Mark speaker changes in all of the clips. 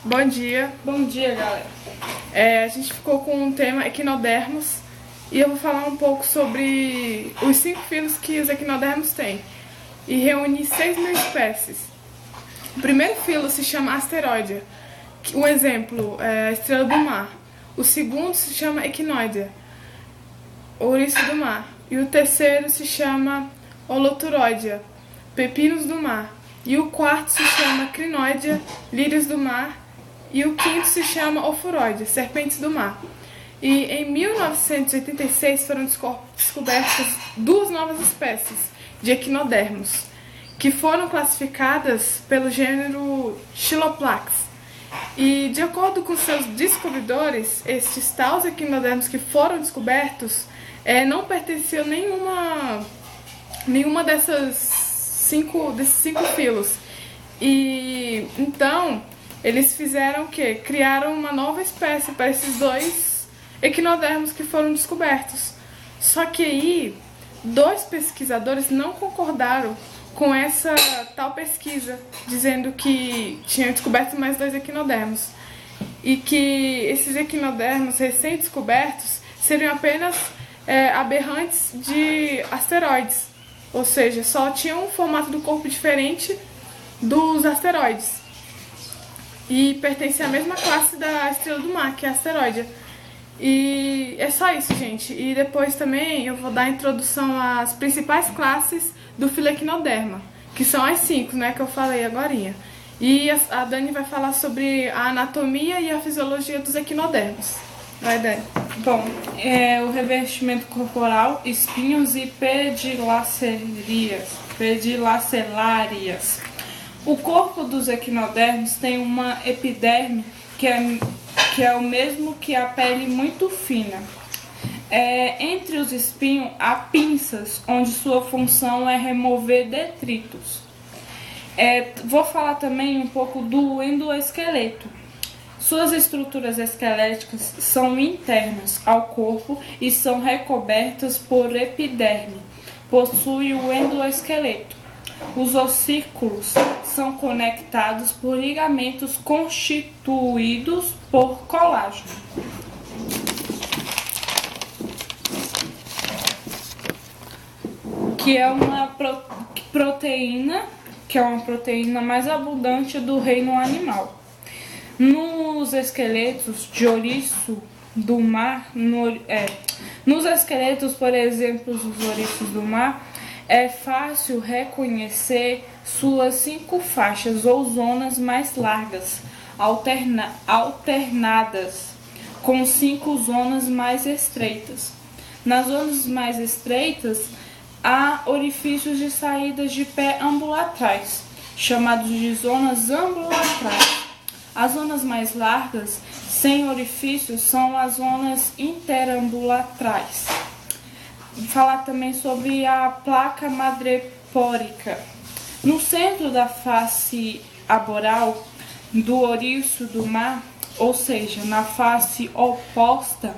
Speaker 1: Bom dia.
Speaker 2: Bom dia, galera.
Speaker 1: A gente ficou com um tema equinodermos e eu vou falar um pouco sobre os 5 filos que os equinodermos têm e reunir 6.000 espécies. O primeiro filo se chama asteroide. Um exemplo é a estrela do mar. O segundo se chama equinoidea, ouriço do mar. E o terceiro se chama holoturoidea, pepinos do mar. E o quarto se chama crinoidea, lírios do mar. E o quinto se chama ofuroidea, serpentes do mar. E em 1986 foram descobertas 2 novas espécies de equinodermos, que foram classificadas pelo gênero Chiloplax. E de acordo com seus descobridores, estes tais equinodermos que foram descobertos não pertenciam a nenhuma desses 5 filos. E então eles fizeram o quê? Criaram uma nova espécie para esses 2 equinodermos que foram descobertos. Só que aí 2 pesquisadores não concordaram com essa tal pesquisa, dizendo que tinham descoberto mais 2 equinodermos e que esses equinodermos recém-descobertos seriam apenas aberrantes de asteroides, ou seja, só tinham um formato do corpo diferente dos asteroides e pertencem à mesma classe da estrela do mar, que é a asteroide. E é só isso, gente. E depois também eu vou dar a introdução às principais classes do filo equinoderma, que são as 5, né, que eu falei agorinha. E a Dani vai falar sobre a anatomia e a fisiologia dos equinodermos. Vai, Dani.
Speaker 2: Bom, o revestimento corporal, espinhos e pedilacelárias. O corpo dos equinodermos tem uma epiderme que é o mesmo que a pele muito fina. Entre os espinhos há pinças, onde sua função é remover detritos. Vou falar também um pouco do endoesqueleto. Suas estruturas esqueléticas são internas ao corpo e são recobertas por epiderme. Possui o endoesqueleto. Os ossículos são conectados por ligamentos constituídos por colágeno. Que é uma proteína mais abundante do reino animal. Nos esqueletos de ouriço do mar, nos esqueletos, por exemplo, dos ouriços do mar, é fácil reconhecer suas 5 faixas ou zonas mais largas, alternadas, com 5 zonas mais estreitas. Nas zonas mais estreitas, há orifícios de saídas de pé ambulaterais, chamados de zonas ambulaterais. As zonas mais largas, sem orifícios, são as zonas interambulaterais. Falar também sobre a placa madrepórica. No centro da face aboral do ouriço do mar, ou seja, na face oposta,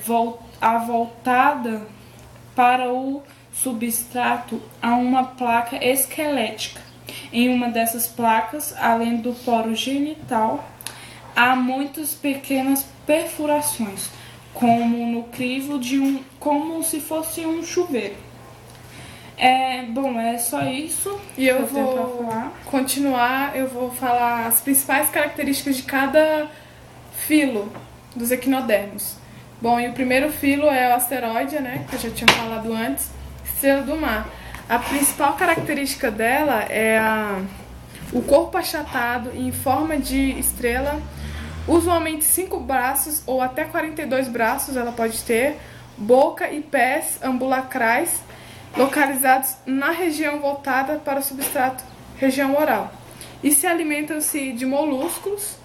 Speaker 2: voltada para o substrato, há uma placa esquelética. Em uma dessas placas, além do poro genital, há muitas pequenas perfurações, como no crivo como se fosse um chuveiro. Bom, é só isso.
Speaker 1: E eu vou continuar, eu vou falar as principais características de cada filo dos equinodermos. Bom, e o primeiro filo é o asteroide, né, que eu já tinha falado antes, estrela do mar. A principal característica dela é o corpo achatado em forma de estrela, usualmente 5 braços ou até 42 braços ela pode ter, boca e pés ambulacrais, localizados na região voltada para o substrato, região oral. E se alimentam-se de moluscos,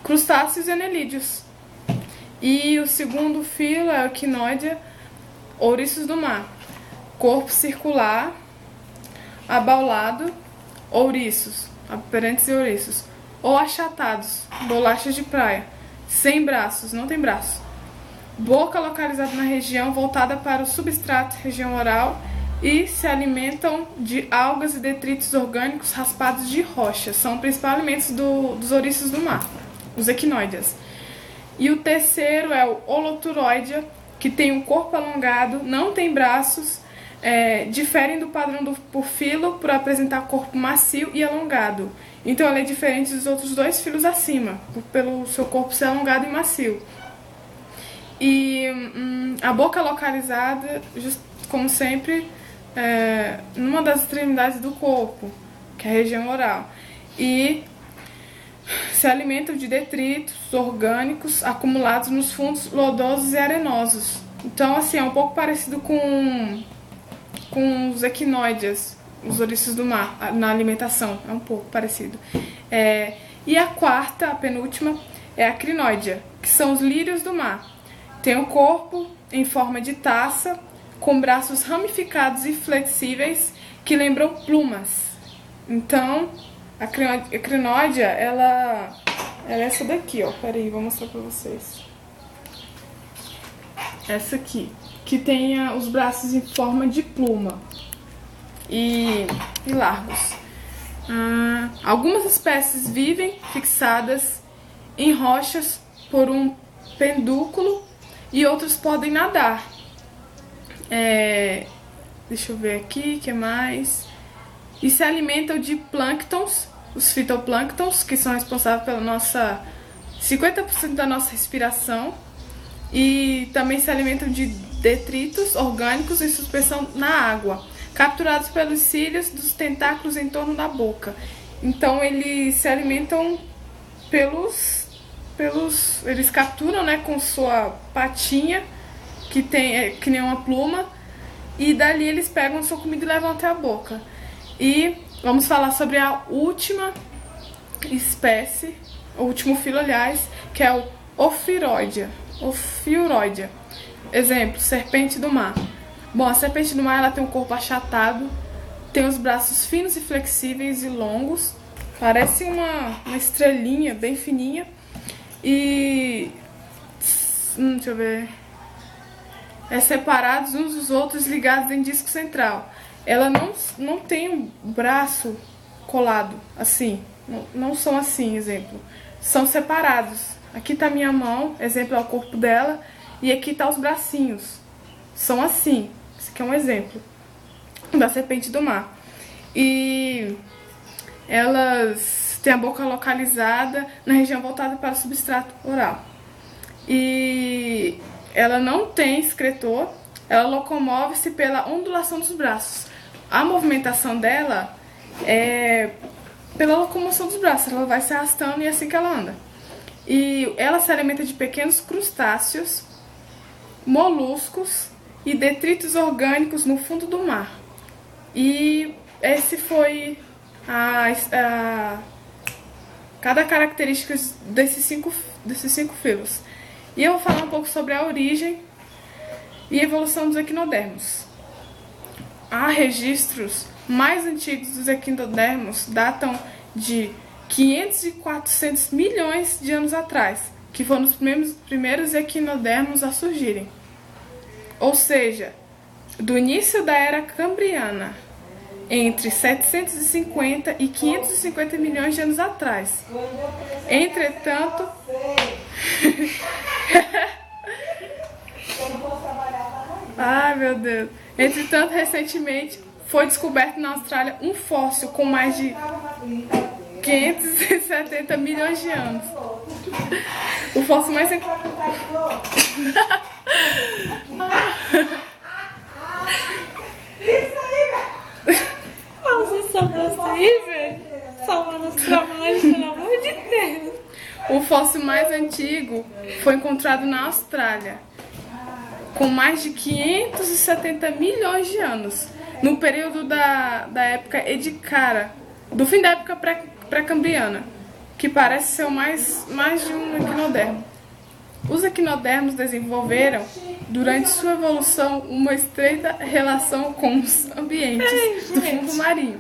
Speaker 1: crustáceos e anelídeos. E o segundo filo é o equinoidea, ouriços do mar. Corpo circular, abaulado, ouriços, aperentes e ouriços, ou achatados, bolachas de praia, sem braços, não tem braço. Boca localizada na região voltada para o substrato, região oral, e se alimentam de algas e detritos orgânicos raspados de rocha. São principais alimentos dos ouriços do mar, os equinoideas. E o terceiro é o Holoturoidea, que tem um corpo alongado, não tem braços, diferem do padrão do porfilo por apresentar corpo macio e alongado. Então ele é diferente dos outros dois filos acima, pelo seu corpo ser alongado e macio. E a boca localizada, como sempre, numa das extremidades do corpo, que é a região oral. E se alimentam de detritos orgânicos acumulados nos fundos lodosos e arenosos. Então, assim, é um pouco parecido com os equinoideas, os ouriços do mar, na alimentação. É um pouco parecido. E a quarta, a penúltima, é a crinoidea, que são os lírios do mar. Tem o corpo em forma de taça, com braços ramificados e flexíveis que lembram plumas. Então, a crinoidea, ela é essa daqui, ó. Peraí, vou mostrar pra vocês. Essa aqui, que tem os braços em forma de pluma e largos. Algumas espécies vivem fixadas em rochas por um pedúnculo e outros podem nadar. Deixa eu ver aqui, o que mais? E se alimentam de plânctons, os fitoplânctons, que são responsáveis pela 50% da nossa respiração. E também se alimentam de detritos orgânicos em suspensão na água, capturados pelos cílios dos tentáculos em torno da boca. Então eles se alimentam eles capturam, né, com sua patinha, que nem uma pluma, e dali eles pegam a sua comida e levam até a boca. E vamos falar sobre a última espécie, o último filo, aliás, que é o Ophiuroidea. Exemplo, serpente do mar. Bom, a serpente do mar, ela tem um corpo achatado, tem os braços finos e flexíveis e longos, parece uma estrelinha bem fininha. E deixa eu ver, separados uns dos outros, ligados em disco central. Ela não tem um braço colado assim, não são assim, exemplo, são separados. Aqui tá minha mão, exemplo, é o corpo dela, e aqui tá os bracinhos, são assim. Esse aqui é um exemplo da serpente do mar. E elas têm a boca localizada na região voltada para o substrato oral. E ela não tem excretor, ela locomove-se pela ondulação dos braços. A movimentação dela é pela locomoção dos braços, ela vai se arrastando e é assim que ela anda. E ela se alimenta de pequenos crustáceos, moluscos e detritos orgânicos no fundo do mar. E esse foi cada característica desses cinco filos. E eu vou falar um pouco sobre a origem e evolução dos equinodermos. Há registros mais antigos dos equinodermos, datam de 500 e 400 milhões de anos atrás, que foram os primeiros equinodermos a surgirem. Ou seja, do início da Era Cambriana, entre 750 e 550 milhões de anos atrás. Entretanto, ai meu Deus. Entretanto, recentemente foi descoberto na Austrália um fóssil com mais de 570 milhões de anos. O fóssil mais O fóssil mais antigo foi encontrado na Austrália, com mais de 570 milhões de anos, no período da época Ediacara, do fim da época pré-cambriana, que parece ser mais de um equinodermo. Os equinodermos desenvolveram, durante sua evolução, uma estreita relação com os ambientes do fundo marinho.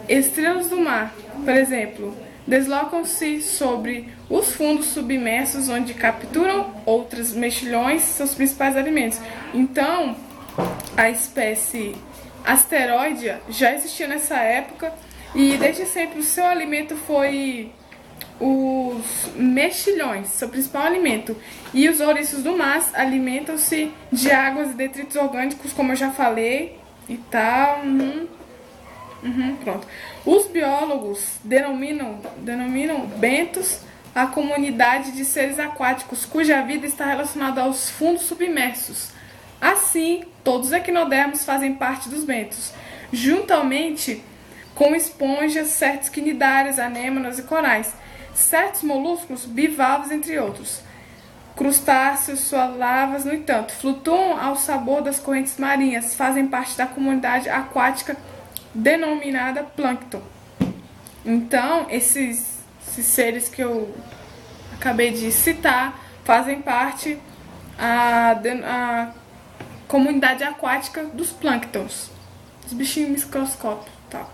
Speaker 1: Estrelas do mar, por exemplo, deslocam-se sobre os fundos submersos, onde capturam outros mexilhões, seus principais alimentos. Então, a espécie asteroidea já existia nessa época e desde sempre o seu alimento foi os mexilhões, seu principal alimento. E os ouriços do mar alimentam-se de águas e detritos orgânicos, como eu já falei e tal. Pronto. Os biólogos denominam bentos a comunidade de seres aquáticos cuja vida está relacionada aos fundos submersos. Assim, todos os equinodermos fazem parte dos bentos, juntamente com esponjas, certos quinidários, anêmonas e corais, certos moluscos, bivalves, entre outros. Crustáceos, suas larvas, no entanto, flutuam ao sabor das correntes marinhas, fazem parte da comunidade aquática denominada plâncton. Então, esses seres que eu acabei de citar fazem parte a comunidade aquática dos plânctons, os bichinhos microscópicos. Tá.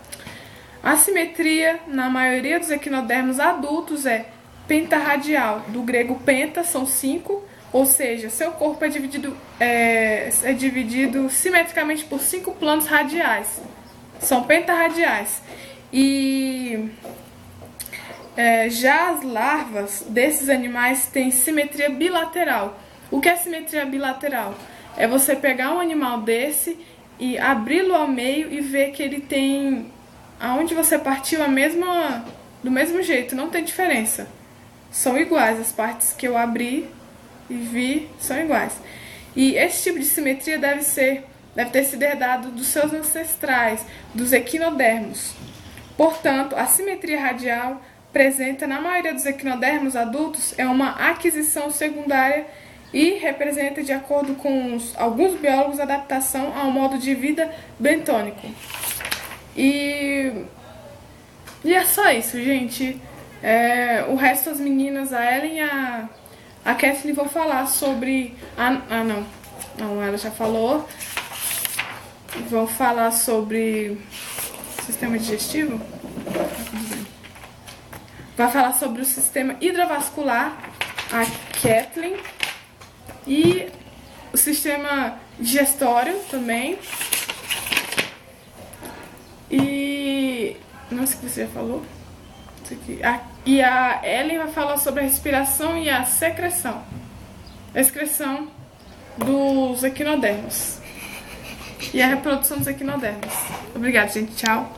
Speaker 1: A simetria na maioria dos equinodermos adultos é pentarradial, do grego penta, são 5, ou seja, seu corpo é dividido simetricamente por 5 planos radiais, são pentarradiais. E já as larvas desses animais têm simetria bilateral. O que é simetria bilateral? É você pegar um animal desse e abri-lo ao meio e ver que ele tem, aonde você partiu, do mesmo jeito, não tem diferença. São iguais, as partes que eu abri e vi são iguais. E esse tipo de simetria deve ter sido herdado dos seus ancestrais, dos equinodermos. Portanto, a simetria radial presente na maioria dos equinodermos adultos é uma aquisição secundária e representa, de acordo com alguns biólogos, adaptação ao modo de vida bentônico. E é só isso, gente. O resto das meninas, a Ellen e a Kathleen, vão falar sobre... Não, ela já falou. Vão falar sobre sistema digestivo. Vai falar sobre o sistema hidrovascular, a Kathleen. E o sistema digestório também. E... Nossa, que você já falou? Isso aqui. E a Ellen vai falar sobre a respiração e a secreção. A excreção dos equinodermos. E a reprodução dos equinodermos. Obrigada, gente. Tchau.